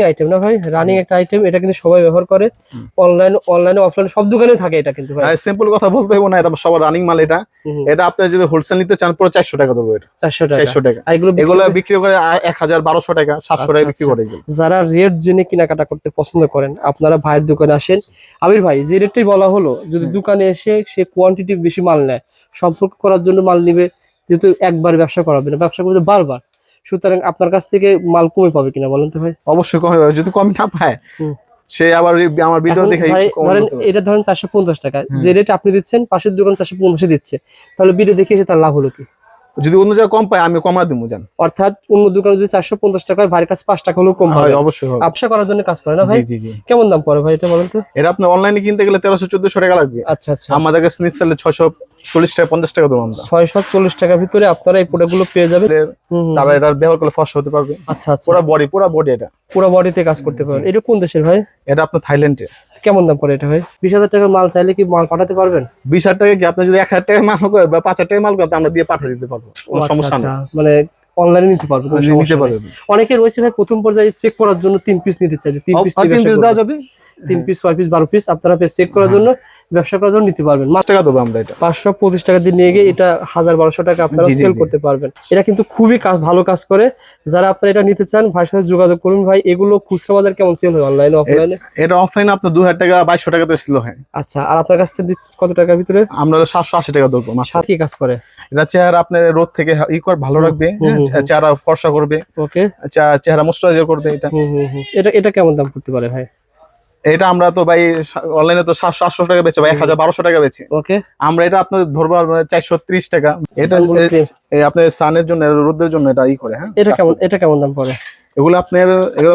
Item না ভাই, running একটা আইটেম। এটা কিন্তু সবাই ব্যবহার করে, অনলাইনে অফলাইনে সব দোকানে থাকে এটা কিন্তু ভাই। সিম্পল কথা বলতে হবে না, এটা সবার রানিং মাল। এটা আপনি যদি হোলসেল নিতে চান পুরো 400 টাকা দেবো। এটা 400 টাকা। এগুলো বিক্রি করে 1000 1200 টাকা 700 টাকা বিক্রি করে। যারা রেট জেনে কেনাকাটা করতে পছন্দ করেন আপনারা ভাইয়ের দোকানে আসেন। আবির ভাই যে রেটটাই বলা হলো, যদি দোকানে এসে সে কোয়ান্টিটি বেশি মাল নেয়, সম্পর্ক করার জন্য মাল নিবে, যেহেতু একবার ব্যবসা করাবে না, ব্যবসা করবে বারবার, সুতরাং আপনার কাছ থেকে মাল কমে পাবে কিনা বলেন তো ভাই? অবশ্যই কমে পাবে, যদি কম না পায় সে আবার আমার ভিডিও দেখে। ধরেন এটা ধরেন 450 টাকা, যে রেট আপনি দিচ্ছেন পাশের দোকান 450 দিচ্ছে, তাহলে ভিডিও দেখে এসে তার লাভ হলো কি? যদি অন্য জায়গায় কম পায় আমি কমা দেবো জান। অর্থাৎ অন্য দোকানে যদি 450 টাকা হয়, ভাইয়ের কাছে 5 টাকা হলেও কম হবে। অবশ্যই হবে, ব্যবসা করার জন্য কাজ করে না ভাই? জি জি। কেমন দাম পড়ে ভাই এটা বলেন তো? এটা আপনি অনলাইনে কিনতে গেলে 1300-1400 টাকা লাগবে। আচ্ছা আচ্ছা। আমাদের কাছে নিতে চাইলে 640 টাকা 50 টাকা দেবো আমরা। 640 টাকার ভিতরে আপনারা এই প্রোডাক্টগুলো পেয়ে যাবেন। তারা এটা ব্যবহার করলে ফর্সা হতে পারবে। আচ্ছা আচ্ছা। পুরো বডি এটা পুরো বডিতে কাজ করতে পারবেন। এটা কোন দেশের ভাই? এটা আপনার থাইল্যান্ডের। কেমন দাম পড়ে এটা ভাই? 20,000 টাকার মাল চাইলে কি মাল পাঠাতে পারবেন? 20,000 টাকা কি আপনি যদি 1000 টাকার মাল করে বা 5,000 টাকার মাল করে আমরা দিয়ে পাঠিয়ে দিতে পারবো, কোনো সমস্যা নেই। মানে অনলাইনে নিতে পারবো, কোনো সমস্যা নেই। অনেকে রয়েছে ভাই প্রথম পর্যায়ে চেক করার জন্য 3 পিস নিতে চাই, 3 পিস দেওয়া যাবে, 3 পিস 6 পিস 12 পিস আপনারা চেক করার জন্য, ব্যবসা করার জন্য নিতে পারবেন। 5 টাকা দেবো আমরা। এটা 525 টাকা দিয়ে নিয়ে গিয়ে এটা 1000-1200 টাকা আপনারা সেল করতে পারবেন। এটা কিন্তু খুবই ভালো কাজ করে। যারা আপনারা এটা নিতে চান ভাইয়ের সাথে যোগাযোগ করুন। ভাই এগুলো খুচরা বাজার কেমন সেল হয় অনলাইনে অফলাইনে? এটা অফলাইনে আপনার 2000 টাকা 2200 টাকাতে সেল হয়। আচ্ছা, আর আপনার কাছ থেকে কত টাকার ভিতরে? আমরা 780 টাকা দেবো। সার কি কাজ করে? এটা চেহারা আপনার রোদ থেকে ভালো রাখবে, চেহারা ফর্সা করবে, ওকে, চেহারা ময়েশ্চারাইজার করবে। এটা কেমন দাম করতে পারে ভাই? এটা আমরা তো ভাই অনলাইনে তো 700-800 টাকা বেচে ভাই, 1000-1200 টাকা বেচে। ওকে, আমরা এটা আপনার ধরবো 430 টাকা। এটা আপনার সানের জন্য, রোদের জন্য এটা করে। হ্যাঁ, এটা কেমন দাম পড়ে? এগুলো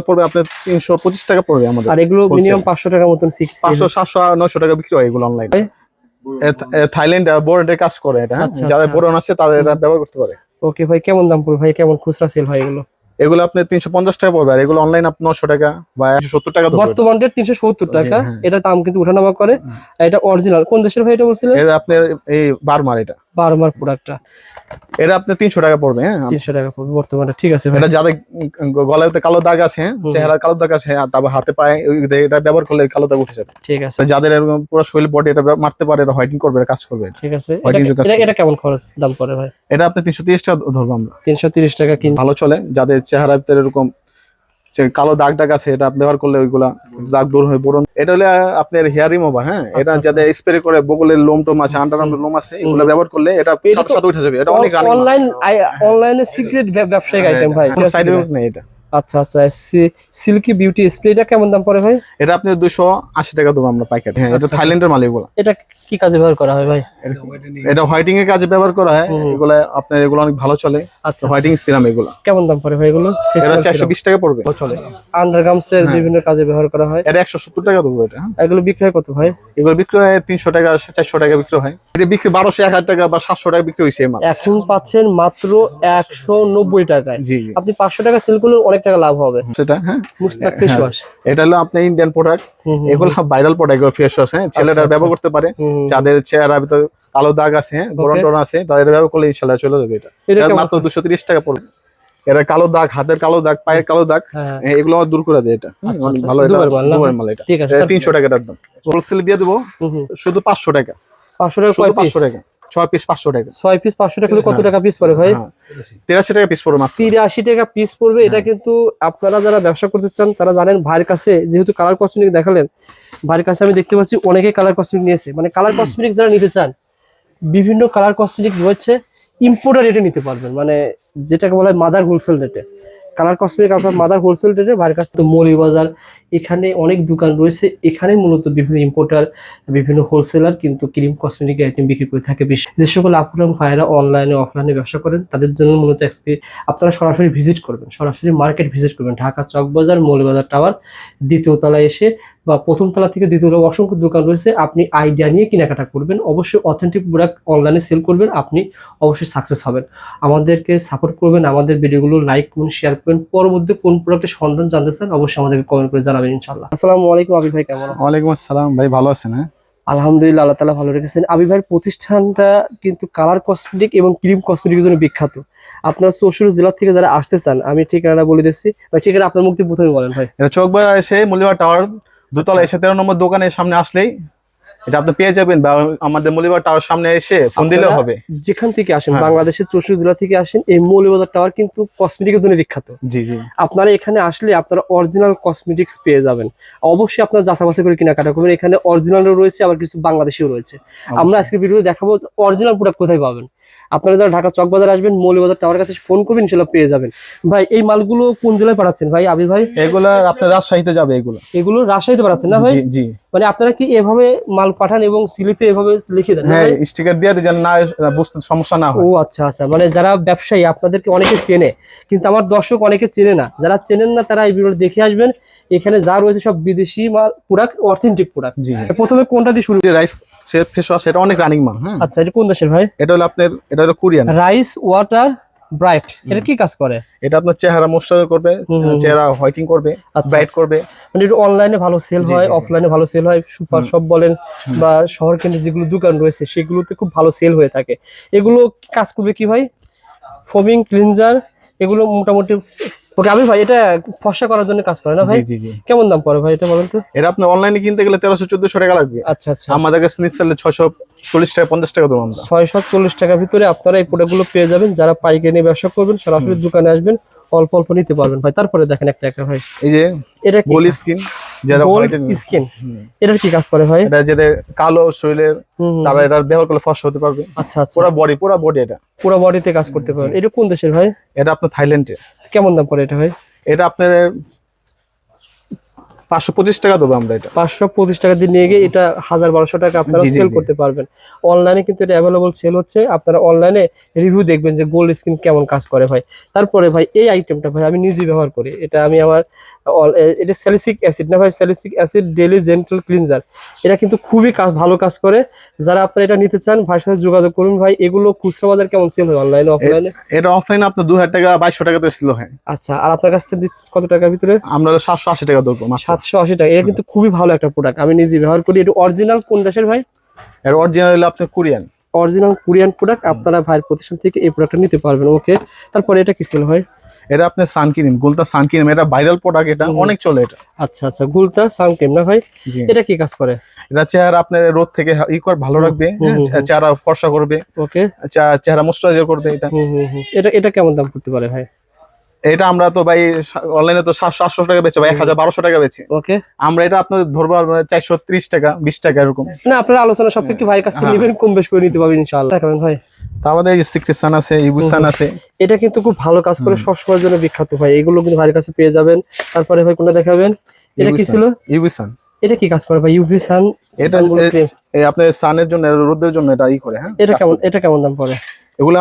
পড়বে আপনার 325 টাকা পড়বে আমাদের। আর এগুলো মিনিমাম 500 টাকা মতন, 500 700 900 টাকা বিক্রি হয় এগুলো অনলাইনে। থাইল্যান্ড বোর্ডে কাজ করে এটা। যারা বোরন আছে তাদের এটা ব্যবহার করতে পারে। ওকে ভাই, কেমন দাম পড়বে ভাই? কেমন খুচরা সেল হয় এগুলো? এগুলো আপনি 350 টাকা পড়বে, আর এগুলো অনলাইন আপনি 900 টাকা বা 170 টাকা। বর্তমান রেট 370 টাকা। এটা দাম কিন্তু ওঠানামা করে। এটা অরিজিনাল কোন দেশের ভাই এটা বলছিলেন? এটা আপনার এই বার্মার। এটা বার্মার প্রোডাক্টটা। এটা আপনি 300 টাকা পড়বে। হ্যাঁ, 300 টাকা পড়বে বর্তমানে। ঠিক আছে ভাই। এটা যাদের গলাতে কালো দাগ আছে, চেহারা কালো দাগ আছে, তারপর হাতে পায়ে এটা ব্যবহার করলে কালো দাগ উঠে যাবে। ঠিক আছে। যাদের এরকম পুরো শরীর বডি এটা মারতে পারে, এটা হোয়াইটিং করবে, কাজ করবে। ঠিক আছে। এটা কেমন খরচ দাম পড়ে ভাই? এটা আপনি 330 টাকা ধরবো আমরা। 330 টাকা কিন ভালো চলে। যাদের চেহারার ভিতরে এরকম কালো দাগ দাগ আছে, এটা ব্যবহার করলে ওইগুলা দাগ দূর হয়। বোরন এটা হলে আপনার হেয়ার রিমুভার। হ্যাঁ, এটা যাদের স্প্রে করে বগলের লোম টোম আছে, আন্ডারআর্মের লোম আছে, এগুলো ব্যবহার করলে এটা সাথে সাথে উঠে যাবে। এটা অনেক অনলাইনে সিক্রেট ব্যবসায়িক আইটেম ভাই, সাইড এফেক্ট নেই এটা। আচ্ছা আচ্ছা। সিল্কি বিউটি স্প্রেটা কেমন দাম পড়ে ভাই? এটা আপনি 280 টাকা দেবো আমরা পাইকারি। হ্যাঁ, এটা থাইল্যান্ডের মাল। এগুলো এটা কি কাজে ব্যবহার করা হয় ভাই? এটা হোয়াইটিং এর কাজে ব্যবহার করা হয়। এগুলো আপনার এগুলো অনেক ভালো চলে। আচ্ছা, হোয়াইটিং সিরাম। এগুলো কেমন দাম পড়ে ভাই এগুলো? এটা 420 টাকা পড়বে। চলে। আন্ডারগার্মসের বিভিন্ন কাজে ব্যবহার করা হয়। এটা 170 টাকা দেবো। এটা এগুলো বিক্রি হয় কত ভাই? এগুলো বিক্রি হয় 300 টাকা 400 টাকা বিক্রি হয়। এটা বিক্রি 1200 1000 টাকা বা 700 টাকা বিক্রি হইছে। এখন পাচ্ছেন মাত্র 190 টাকায়। জি, আপনি 500 টাকা সেল করলে অনেক টাকা লাভ হবে। সেটা হ্যাঁ, মুস্তাক ফেস ওয়াশ। এটা হলো আপনার ইন্ডিয়ান প্রোডাক্ট। এগুলো ভাইরাল প্রোডাক্ট, ফেস ওয়াশ। হ্যাঁ, ছেলেরা ব্যবহার করতে পারে। যাদের চেহারার ভিতরে কালো দাগ আছে, বরণ টরণ আছে, তাদের ব্যবহার করলে ইনশাআল্লাহ চলে যাবে। এটা মাত্র 230 টাকা পড়বে। এটা কালো দাগ, হাতের কালো দাগ, পায়ের কালো দাগ, এগুলো দূর করে দেয়। এটা অনেক ভালো। এটা দুবার মাল। এটা 300 টাকা দাম। হোলসেল দিয়ে দেবো শুধু 500 টাকা। 500 টাকা 500 টাকা 6 পিস 500 টাকা। 6 পিস 500 টাকা হলে কত টাকা পিস পড়ে ভাই? 83 টাকা পিস পড়বে মাত্র। 83 টাকা পিস পড়বে। এটা কিন্তু আপনারা যারা ব্যবসা করতে চান তারা জানেন। ভাইয়ের কাছে যেহেতু কালার কসমেটিক দেখালেন, ভাইয়ের কাছে আমি দেখতে পাচ্ছি অনেকে কালার কসমেটিক নিয়েছে। মানে কালার কসমেটিক যারা নিতে চান, বিভিন্ন কালার কসমেটিক রয়েছে, ইম্পোর্টার রেটে নিতে পারবেন। মানে যেটাকে বলা হয় মাদার হোলসেল রেটে। কালার কসমেটিক আপনার মাদার হোলসেল রেটে ভাইয়ের কাছে। তো মৌলভীবাজার এখানে অনেক দোকান রয়েছে। এখানে মূলত বিভিন্ন ইম্পোর্টার, বিভিন্ন হোলসেলার কিন্তু ক্রিম কসমেটিক আইটেম বিক্রি করে থাকে বেশি। যে সকল আপুরা ভাইয়েরা অনলাইনে অফলাইনে ব্যবসা করেন তাদের জন্য মূলত আজকে আপনারা সরাসরি ভিজিট করবেন, সরাসরি মার্কেট ভিজিট করবেন। ঢাকা চকবাজার মৌলভীবাজার টাওয়ার দ্বিতীয় তলায় এসে বা প্রথম তলা থেকে দ্বিতীয় তলা অসংখ্য দোকান রয়েছে। আপনি আইডিয়া নিয়ে কেনাকাটা করবেন। অবশ্যই অথেন্টিক প্রোডাক্ট অনলাইনে সেল করবেন, আপনি অবশ্যই সাকসেস হবেন। আমাদেরকে সাপোর্ট করবেন, আমাদের ভিডিওগুলো লাইক করুন, শেয়ার করুন। পরবর্তী কোন প্রোডাক্টের সন্ধান জানতে চান অবশ্যই আমাদেরকে কমেন্ট করে জানাবেন ইনশাআল্লাহ। আসসালামু আলাইকুম আবির ভাই, কেমন আছেন? ওয়ালাইকুম আসসালাম ভাই, ভালো আছেন? হ্যাঁ, আলহামদুলিল্লাহ, আল্লাহ তাআলা ভালো রেখেছেন। আবির ভাইয়ের প্রতিষ্ঠানটা কিন্তু কালার কসমেটিক এবং ক্রিম কসমেটিকের জন্য বিখ্যাত। আপনার চৌষট্টি জেলা থেকে যারা আসতে চান, আমি ঠিকানা বলে দিচ্ছি ভাই, ঠিকানা আপনার মুখ থেকে প্রথমে বলেন ভাই। এটা চকবাজার এসে মলিবার টাওয়ার দোতলা এসে 13 নম্বর দোকানের সামনে আসলেই এটা আপনি পেয়ে যাবেন, বা আমাদের মলিবার টাওয়ার সামনে এসে ফোন দিলেও হবে। যেখান থেকে আসেন, হ্যাঁ। বাংলাদেশের 64 জেলা থেকে আসেন, এই মৌলভীবাজার টাওয়ার কিন্তু কসমেটিকের জন্য বিখ্যাত। জি জি। আপনারা এখানে আসলে আপনারা অরিজিনাল কসমেটিক্স পেয়ে যাবেন। অবশ্যই আপনারা যাচাই বাছাই করে কেনাকাটা করবেন। এখানে অরিজিনালও রয়েছে, আবার কিছু বাংলাদেশিও রয়েছে। আমরা আজকে ভিডিওতে দেখাবো অরিজিনাল প্রোডাক্ট কোথায় পাবেন। আপনারা যারা ঢাকা চকবাজার আসবেন, মৌলভীবাজার টাওয়ার কাছে ফোন করবেন, ইনশাআল্লাহ পেয়ে যাবেন। ভাই এই মালগুলো কোন জেলায় পাঠাচ্ছেন ভাই আবির ভাই? এগুলা আপনার রাজশাহীতে যাবে এগুলো রাজশাহীতে পাঠাচ্ছেন না ভাই? জি জি। মানে আপনারা কি এভাবে মাল পাঠান এবং স্লিপে এভাবে লিখে দেন? হ্যাঁ, স্টিকার দিয়ে দেন, যেন না বুঝতে সমস্যা না হয়। ও আচ্ছা আচ্ছা, মানে যারা ব্যবসায়ী আপনাদেরকে অনেকে চেনে, কিন্তু আমার দর্শক অনেকে চেনে না। যারা চেনেন না তারা এই ভিডিও দেখে আসবেন। এখানে যা রয়েছে সব বিদেশি মাল, প্রোডাক্ট, অথেন্টিক প্রোডাক্ট। জি। প্রথমে কোনটা দিয়ে শুরু? রাইস ফেস ওয়াশ, এটা অনেক রানিং মাল। হ্যাঁ, আচ্ছা, এটা কোন দেশের ভাই? এটা হলো আপনার, এটা হলো কোরিয়ান। রাইস ওয়াটার ব্রাইট, এটা কি কাজ করে? এটা আপনার চেহারা ময়শ্চারাইজ করবে, চেহারা হোয়াইটিং করবে, আচ্ছা, ব্রাইট করবে। মানে এটা অনলাইনে ভালো সেল হয়, অফলাইনে ভালো সেল হয়। সুপার শপ বলেন বা শহর কেন্দ্রে যেগুলো দোকান রয়েছে সেগুলোতে খুব ভালো সেল হয়ে থাকে। এগুলো কাজ করবে কি ভাই? ফোমিং ক্লিনজার, এগুলো মোটামুটি ওকে। আমি ভাই এটা ফর্সা করার জন্য কাজ করে না ভাই? জি জি জি। কেমন দাম পড়ে ভাই এটা বলেন তো? এটা আপনি অনলাইনে কিনতে গেলে 1300-1400 টাকা লাগবে। আচ্ছা আচ্ছা, আমাদের কাছে নিতে চাইলে 640 টাকা 50 টাকা দেবো আমরা। 640 টাকার ভিতরে আপনারা এই প্রোডাক্টগুলো পেয়ে যাবেন। যারা পাইকারি নিয়ে ব্যবসা করবেন, সরাসরি দোকানে আসবেন, অল্প অল্প নিতে পারবেন ভাই। তারপরে দেখেন একটা একটা ভাই, এই যে এটা গোল স্কিন, যারা গোল্ড স্কিন, এটার কি কাজ করে ভাই? এটা যেটা কালো শরীরের, তারা এটা ব্যবহার করলে ফর্সা হতে পারবে। আচ্ছা আচ্ছা, পুরো বডি এটা পুরো বডিতে কাজ করতে পারবেন। এটা কোন দেশের ভাই? এটা আপনার থাইল্যান্ডের। কেমন দাম পড়ে এটা ভাই? এটা আপনার 525 টাকা দেবো আমরা। এটা 525 টাকা দিয়ে নিয়ে গিয়ে এটা 1000-1200 টাকা আপনারা জি, জি, সেল জি। করতে পারবেন। অনলাইনে কিন্তু এটা অ্যাভেলেবল সেল হচ্ছে। আপনারা অনলাইনে রিভিউ দেখবেন যে গোল্ড স্কিন কেমন কাজ করে ভাই। তারপরে ভাই এই আইটেমটা ভাই আমি নিজে ব্যবহার করি। এটা আমি আমার এটা স্যালিসিক অ্যাসিড না ভাই, স্যালিসিক অ্যাসিড ডেইলি জেন্টাল ক্লিনজার। এটা কিন্তু খুবই ভালো কাজ করে। যারা আপনারা এটা নিতে চান ভাইয়ের সাথে যোগাযোগ করুন ভাই। এগুলো খুচরা বাজার কেমন সেল হয় অনলাইনে অফলাইনে? এটা অফলাইনে আপনার 2000 টাকা 2200 টাকাতে ছিল। হ্যাঁ, আচ্ছা, আর আপনার কাছ থেকে দিচ্ছি কত টাকার ভিতরে? আমরা 780 টাকা দেবো মাত্র। 780 টাকা। এটা কিন্তু খুবই ভালো একটা প্রোডাক্ট, আমি নিজে ব্যবহার করি। এটা অরিজিনাল কোন দেশের ভাই? এর অরিজিনাল হলো আপনার কোরিয়ান। Original Korean product. আপনারা ভাইয়ের প্রতিষ্ঠান থেকে এই প্রোডাক্টটা নিতে পারবেন। ওকে, তারপরে এটা কি সেল হয়? এটা আপনার সানক্রিম, গুলতা সানক্রিম, এটা ভাইরাল প্রোডাক্ট, এটা অনেক চলে এটা। আচ্ছা আচ্ছা, গুলতা সানক্রিম না ভাই? জি। এটা কি কাজ করে? এটা চেহারা আপনার রোদ থেকে ভালো রাখবে, চেহারা ফর্সা করবে, ওকে, চেহারা ময়শ্চারাইজার করবে এটা। এটা এটা কেমন দাম পড়তে পারে ভাই? এটা আমরা তো ভাই অনলাইনে তো 700-800 টাকা বেচে, ভাই 1000-1200 টাকা বেচে। ওকে, আমরা এটা আপনাদের ধরবো 430 টাকা 20 টাকা এরকম। না আপনারা আলোচনা সাপেক্ষে ভাইয়ের কাছ থেকে নেবেন, কম বেশ করে নিতে পারবেন ইনশাআল্লাহ। দেখাবেন ভাই, তা আমাদের এই সিক্রিসান আছে, ইবুসান আছে। এটা কিন্তু খুব ভালো কাজ করে, সবসময়ের জন্য বিখ্যাত ভাই। এগুলো কিন্তু ভাইয়ের কাছে পেয়ে যাবেন। তারপরে ভাই কোনটা দেখাবেন? এটা কি ছিল? ইবুসান। এটা কি কাজ করে ভাই? ইউভি সান, এটা এই আপনার সানের জন্য, রোদের জন্য এটা করে। হ্যাঁ, এটা কেমন দাম পড়ে? এগুলো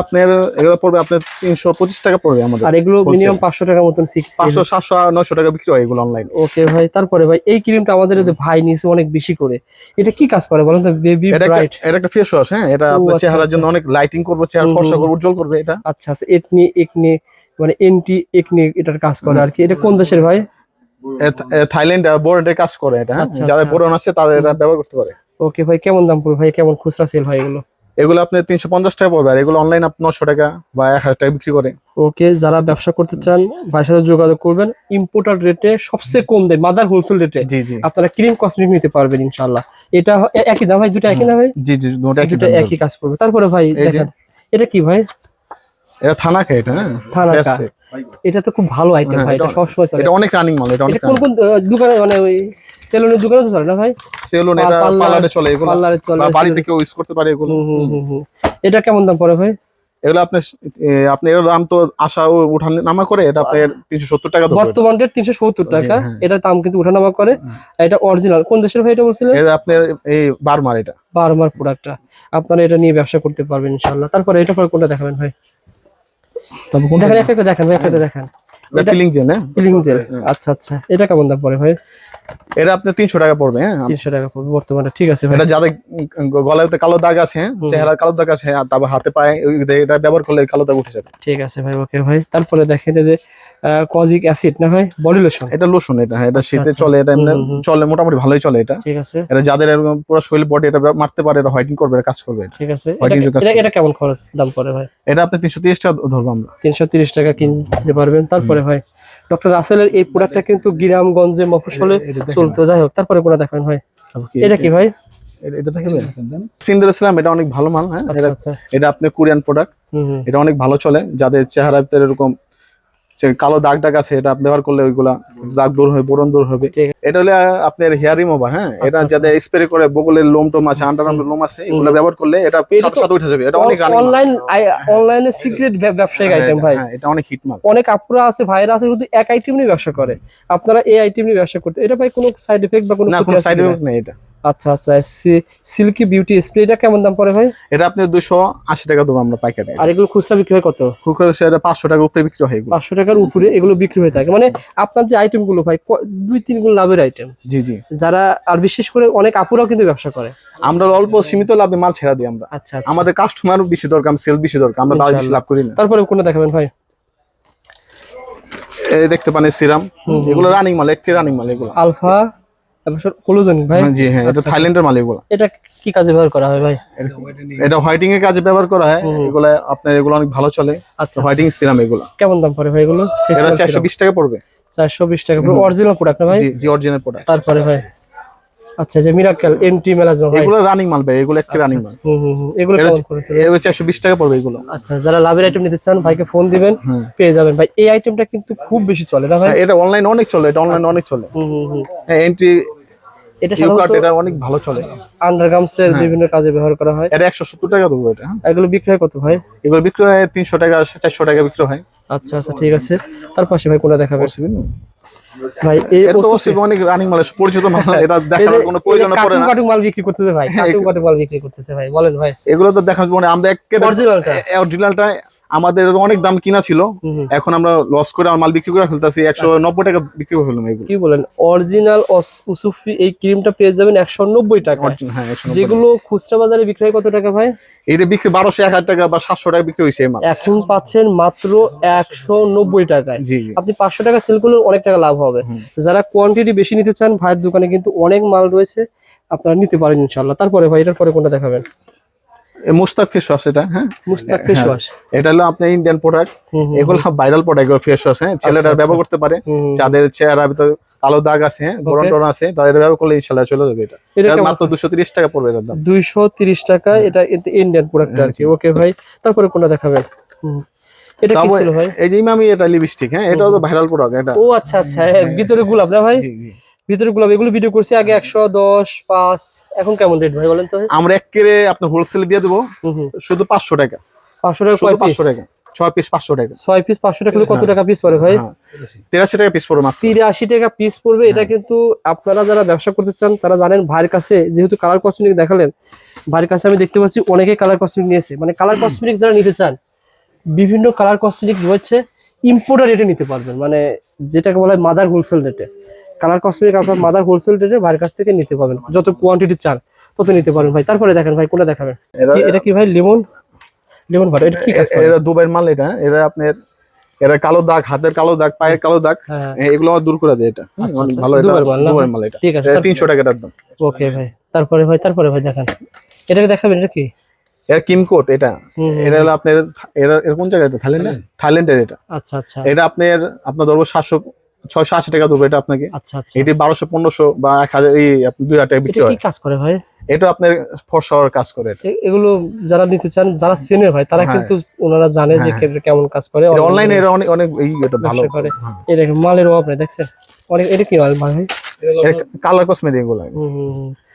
পড়বে আপনার 325 টাকা পড়বে আমাদের। আর এগুলো মিনিমাম 500 টাকা মতন 500, 700, 900 টাকা বিক্রি হয় এগুলো অনলাইন। ওকে ভাই, তারপরে ভাই এই ক্রিমটা আমাদের ভাই নিচে অনেক বেশি করে। এটা কি কাজ করে বলেন তো? বেবি ব্রাইট, এটা একটা ফেস ওয়াশ। হ্যাঁ, এটা আপনার চেহারার জন্য অনেক লাইটিং করবে, চেহারা ফর্সা করবে, উজ্জ্বল করবে এটা। আচ্ছা আচ্ছা, একনি মানে এন্টি একনি এটার কাজ করে আর কি। এটা কোন দেশের ভাই? থাইল্যান্ড বোর্ডের কাজ করে এটা। হ্যাঁ, যারা বোরন আছে তাদের এটা ব্যবহার করতে পারে। ওকে ভাই, কেমন দাম পড়বে ভাই? কেমন খুচরা সেল হয় এগুলো? এগুলো আপনার 350 টাকা পড়বে, আর এগুলো অনলাইন আপনি 900 টাকা বা 1000 টাকা বিক্রি করে। ওকে, যারা ব্যবসা করতে চান ভাইয়ের সাথে যোগাযোগ করবেন। ইম্পোর্টার রেটে সবচেয়ে কম দেয়, মাদার হোলসেল রেটে জি জি। আপনারা ক্রিম কসমেটিক নিতে পারবেন ইনশাআল্লাহ। এটা একই দাম ভাই? দুটো একই না ভাই? জি জি, দুটো একই কাজ করবে। তারপরে ভাই দেখেন, এটা কি ভাই? এটা থানাকা। এটা হ্যাঁ, থানাকা। এটা তো খুব ভালো আইটেম ভাই, এটা সবসময় চলে। এটা অনেক রানিং মাল। এটা অনেক কোন কোন দোকানে, মানে ওই সেলুনের দোকানে তো চলে না ভাই? সেলুন, এটা পার্লারে চলে এগুলো, পার্লারে চলে, বা বাড়িতে কেউ ইউজ করতে পারে এগুলো। এটা কেমন দাম পড়ে ভাই? এগুলো আপনার এর দাম তো আশা উঠান নামা করে। এটা আপনার 370 টাকা বর্তমান রেট 370 টাকা। এটা দাম কিন্তু উঠানামা করে। এটা অরিজিনাল কোন দেশের ভাই এটা বলছিলেন? এটা আপনার এই বার্মার। এটা বার্মার প্রোডাক্টটা। আপনারা এটা নিয়ে ব্যবসা করতে পারবেন ইনশাআল্লাহ। তারপরে এটা পরে কোনটা দেখাবেন ভাই? দেখেন একটা দেখেন ভাই, একটা দেখেন। Peeling jail. হ্যাঁ পিলিং জেল। আচ্ছা আচ্ছা, এটা কেমন দাম পড়ে ভাই? এটা আপনার 300 টাকা পড়বে। হ্যাঁ 300 টাকা পড়বে বর্তমানে, ঠিক আছে ভাই। এটা যাদের গলায় কালো দাগ আছে, হ্যাঁ চেহারা কালো দাগ আছে, আর তারপর হাতে পায়ে এটা ব্যবহার করলে কালো দাগ উঠে যাবে। ঠিক আছে ভাই, ওকে ভাই। তারপরে দেখেন এই যে কজিক অ্যাসিড না ভাই, বডি লোশন। এটা লোশন, এটা হ্যাঁ এটা শীতে চলে, এটা এমনি চলে মোটামুটি ভালোই চলে এটা। ঠিক আছে, এটা যাদের এরকম পুরো শরীর বডি এটা মারতে পারে, এটা হোয়াইটিং করবে, কাজ করবে। ঠিক আছে, এটা কেমন খরচ দাম পড়ে ভাই? এটা আপনি 330 টাকা ধরবো আমরা। 330 টাকা কিনতে পারবেন। তারপরে ভাই ডক্টর রাসেলের এই প্রোডাক্টটা কিন্তু গ্রামগঞ্জে মফস্বলে চলতো, যাই হোক। তারপরে কোনটা দেখেন ভাই? এটা কি ভাই? এটা দেখবেন সিন্ডারেসলাম, এটা অনেক ভালো মাল। হ্যাঁ এটা আপনি কোরিয়ান প্রোডাক্ট, এটা অনেক ভালো চলে। যাদের চেহারার ভিতরে এরকম কালো দাগ দাগ আছে, এটা ব্যবহার করলে ওইগুলা দাগ দূর হবে, বোরন দূর হবে। এটা হলে আপনার হেয়ার রিমুভার। হ্যাঁ এটা যাদের স্প্রে করে বগলের লোম টোম আছে, আন্ডারআর্মের লোম আছে, এগুলো ব্যবহার করলে এটা সাথে সাথে উঠে যাবে। এটা অনেক অনলাইনে সিক্রেট ব্যবসায়িক আইটেম ভাই। হ্যাঁ এটা অনেক হিট মাল। অনেক আপুরা আছে, ভাইরা আছে, শুধু এক আইটেম নিয়ে ব্যবসা করে। আপনারা এই আইটেম নিয়ে ব্যবসা করতে, এটা ভাই কোনো সাইড এফেক্ট বা কোনো সাইড এফেক্ট নেই এটা। আচ্ছা আচ্ছা, সিল্কি বিউটি স্প্রেটা কেমন দাম পড়ে ভাই? এটা আপনি 280 টাকা দেবো আমরা পাইকারি। আর এগুলো খুচরা বিক্রি হয় কত? খুচরা এটা 500 টাকার উপরে বিক্রি হয়। 500 টাকার উপরে এগুলো বিক্রি হয়ে থাকে। মানে আপনার যে আইটেম গুলো ভাই 2-3 গুণ লাভের আইটেম। জি জি, যারা আর বিশেষ করে অনেক আপুরাও কিন্তু ব্যবসা করে। আমরা অল্প সীমিত লাভে মাল ছেড়ে দিই আমরা। আচ্ছা, আমাদের কাস্টমার বেশি দরকার, সেল বেশি দরকার, আমরা বেশি লাভ করি না। তারপরে কোনটা দেখাবেন ভাই? এই দেখতে পান সিরাম, এগুলো রানিং মাল, একটি রানিং মাল এগুলো। আলফা কোলোজেন ভাই? জি হ্যাঁ, এটা থাইল্যান্ডের মাল এগুলো। এটা কি কাজে ব্যবহার করা হয় ভাই? এটা হোয়াইটিং এর কাজে ব্যবহার করা হয়। এগুলো আপনার এগুলো অনেক ভালো চলে। আচ্ছা, হোয়াইটিং সিরাম এগুলো কেমন দাম পড়ে ভাই এগুলো? এটা 420 টাকা পড়বে। 420 টাকা পুরো অরিজিনাল প্রোডাক্ট না ভাই? জি জি, অরিজিনাল প্রোডাক্ট। তারপরে ভাই আচ্ছা, যে মিরাকেল এন্টি মেলাজমা ভাই, এগুলো রানিং মাল ভাই, এগুলো একটি রানিং মাল। এগুলো কেমন করে? এগুলো 420 টাকা পড়বে এগুলো। আচ্ছা, যারা লাভের আইটেম নিতে চান ভাইকে ফোন দিবেন, পেয়ে যাবেন ভাই। এই আইটেমটা কিন্তু খুব বেশি চলে না ভাই? এটা অনলাইন অনেক চলে, এটা অনলাইন অনেক চলে। হ্যাঁ এন্টি এটা সাধারণত এটা অনেক ভালো চলে। আন্ডারগার্মসের বিভিন্ন কাজে ব্যবহার করা হয়। এটা 170 টাকা দেবো এটা। এগুলো বিক্রি হয় কত ভাই? এগুলো বিক্রি হয় 300 টাকা, 400 টাকা বিক্রি হয়। আচ্ছা আচ্ছা, ঠিক আছে। তার পাশে ভাই কোনটা দেখাবেন ভাই? এটা তো অনেক রানিং মাল, পরিচিত মাল, এটা দেখার কোনো প্রয়োজন পড়ে না। কাটুন মাল বিক্রি করতেছে ভাই, কাটুন মাল বিক্রি করতেছে ভাই, বলেন ভাই। এগুলো তো দেখার জন্য আমরা অরিজিনালটা আমাদের অনেক দাম কিনা ছিল, এখন আমরা লস করে আমার মাল বিক্রি করে ফেলতেছি, 190 টাকা বিক্রি করে ফেললাম। এগুলো কি বলেন? অরিজিনাল উসুফি এই ক্রিমটা পেয়ে যাবেন 190 টাকা। হ্যাঁ, যেগুলো খুচরা বাজারে বিক্রি হয় কত টাকা ভাই? এটা বিক্রি 1200, 1000 টাকা বা 700 টাকা বিক্রি হয়েছে এই মাল। এখন পাচ্ছেন মাত্র 190 টাকায়। জি জি, আপনি 500 টাকা সেল করলে অনেক টাকা লাভ হবে। যারা কোয়ান্টিটি বেশি নিতে চান, ভাইয়ের দোকানে কিন্তু অনেক মাল রয়েছে, আপনারা নিতে পারেন ইনশাআল্লাহ। তারপরে ভাই এটার পরে কোনটা দেখাবেন? Mushtaq face wash. এটা হ্যাঁ মুস্তাক ফেস ওয়াশ, এটা হলো আপনার ইন্ডিয়ান প্রোডাক্ট। এগুলো ভাইরাল প্রোডাক্ট, এগুলো ফেস ওয়াশ। হ্যাঁ ছেলেরা ব্যবহার করতে পারে, যাদের চেহারার ভিতরে কালো দাগ আছে, হ্যাঁ বোরন টোন আছে, তাদের ব্যবহার করলে ইনশাআল্লাহ চলে যাবে। এটা মাত্র 230 টাকা পড়বে এর দাম। 230 টাকা। এটা ইন্ডিয়ান প্রোডাক্ট আর কি। ওকে ভাই, তারপরে কোনটা দেখাবেন? এটা কি ছিল ভাই? এই যে ইমামি, এটা লিপস্টিক। হ্যাঁ এটাও তো ভাইরাল প্রোডাক্ট এটা। ও আচ্ছা আচ্ছা, ভিতরে গোলাপ না ভাই? জি জি, ভিতরে গোলাপ। এগুলো ভিডিও করছি আগে 110, 5, এখন কেমন রেট ভাই বলেন তো? আমরা এক কেরে আপনি হোলসেলে দিয়ে দেবো শুধু 500 টাকা। 500 টাকা কয় পিস? 500 টাকা 6 পিস 500 টাকা। 6 পিস 500 টাকা। কত টাকা পিস পড়ে ভাই? 83 টাকা পিস পড়বে মাত্র। 83 টাকা পিস পড়বে। এটা কিন্তু আপনারা যারা ব্যবসা করতে চান তারা জানেন। ভাইয়ের কাছে যেহেতু কালার কসমেটিক দেখালেন, ভাইয়ের কাছে আমি দেখতে পাচ্ছি অনেকে কালার কসমেটিক নিয়েছে। মানে কালার কসমেটিক যারা নিতে চান, বিভিন্ন কালার কসমেটিক রয়েছে, ইম্পোর্টার রেটে নিতে পারবেন। মানে যেটাকে বলা হয় মাদার হোলসেল রেটে। কালার কসমেটিক আপনার মাদার হোলসেল রেটে ভাইয়ের কাছ থেকে নিতে পারবেন, যত কোয়ান্টিটি চান তত নিতে পারবেন ভাই। তারপরে দেখেন ভাই কোনটা দেখাবেন? এটা কি ভাই? লেমন ভাই, এটা কি কাজ করে? এটা দুবাইয়ের মাল। এটা আপনার এটা কালো দাগ, হাতের কালো দাগ, পায়ের কালো দাগ, এগুলো আমার দূর করে দেয়। এটা অনেক ভালো। এটা দুবাইয়ের মাল। এটা ঠিক আছে, 300 টাকা এর দাম। ওকে ভাই। তারপরে ভাই দেখেন, এটাকে দেখাবেন। এটা কি? এটা কিমকোট। এটা হলো আপনার এর কোন জায়গা? এটা থাইল্যান্ডের এটা। আচ্ছা আচ্ছা, এটা আপনার ধরবো 680 টাকা দেবো এটা আপনাকে। আচ্ছা আচ্ছা, এটি 1200, 1500 বা 1000, এই 2000 টাকা বিক্রি হয়। কি কাজ করে ভাই? এটা আপনার ফর্সার কাজ করে। এগুলো যারা নিতে চান, যারা চেনে ভাই, তারা কিন্তু ওনারা জানে যে কেমন কাজ করে। অনলাইনে এর অনেক এটা ভালো করে। এই দেখেন মালের অভাব নেই, দেখছেন অনেক। এটা কি মাল ভাই? কালার কসমেটিক এগুলো।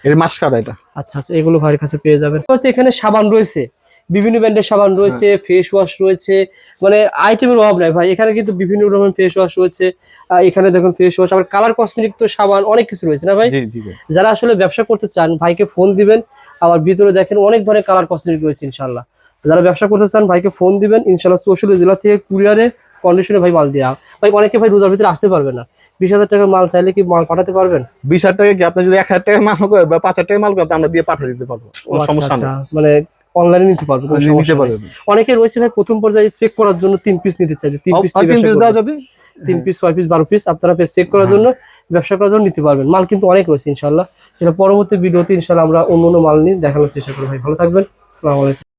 এর মাস্কারা এটা। আচ্ছা আচ্ছা, এগুলো ভাইয়ের কাছে পেয়ে যাবেন। এখানে সাবান রয়েছে, বিভিন্ন ব্র্যান্ডের সাবান রয়েছে, ফেস ওয়াশ রয়েছে, মানে আইটেমের অভাব নাই ভাই। এখানে কিন্তু বিভিন্ন রকমের ফেস ওয়াশ রয়েছে। এখানে দেখুন ফেস ওয়াশ, আবার কালার কসমেটিক তো সাবান অনেক কিছু রয়েছে না ভাই? যারা আসলে ব্যবসা করতে চান ভাইকে ফোন দিবেন। আবার ভিতরে দেখেন অনেক ধরনের কালার কসমেটিক রয়েছে ইনশাল্লাহ। যারা ব্যবসা করতে চান ভাইকে ফোন দিবেন ইনশাল্লাহ। 64 জেলা থেকে কুরিয়ারে কন্ডিশনে ভাই মাল দেওয়া। ভাই অনেকে ভাই রোজার ভিতরে আসতে পারবে না, 20,000 টাকার মাল চাইলে কি মাল পাঠাতে পারবেন? 20,000 টাকা কি আপনি যদি 1,000 টাকা মাল করে বা 5,000 টাকা মাল করে আমরা দিয়ে পাঠিয়ে দিতে পারবো, কোনো সমস্যা নেই। মানে অনলাইনে নিতে পারবো, কোনো সমস্যা নেই। অনেকে রয়েছে ভাই প্রথম পর্যায়ে চেক করার জন্য 3 পিস নিতে চাই, 3 পিস দেওয়া যাবে, 3 পিস 6 পিস 12 পিস আপনারা চেক করার জন্য, ব্যবসা করার জন্য নিতে পারবেন। মাল কিন্তু অনেক রয়েছে ইনশাআল্লাহ। সেটা পরবর্তী ভিডিওতে ইনশাআল্লাহ আমরা অন্য মাল নিয়ে দেখানোর চেষ্টা করব। ভাই ভালো থাকবেন, আসসালামু আলাইকুম।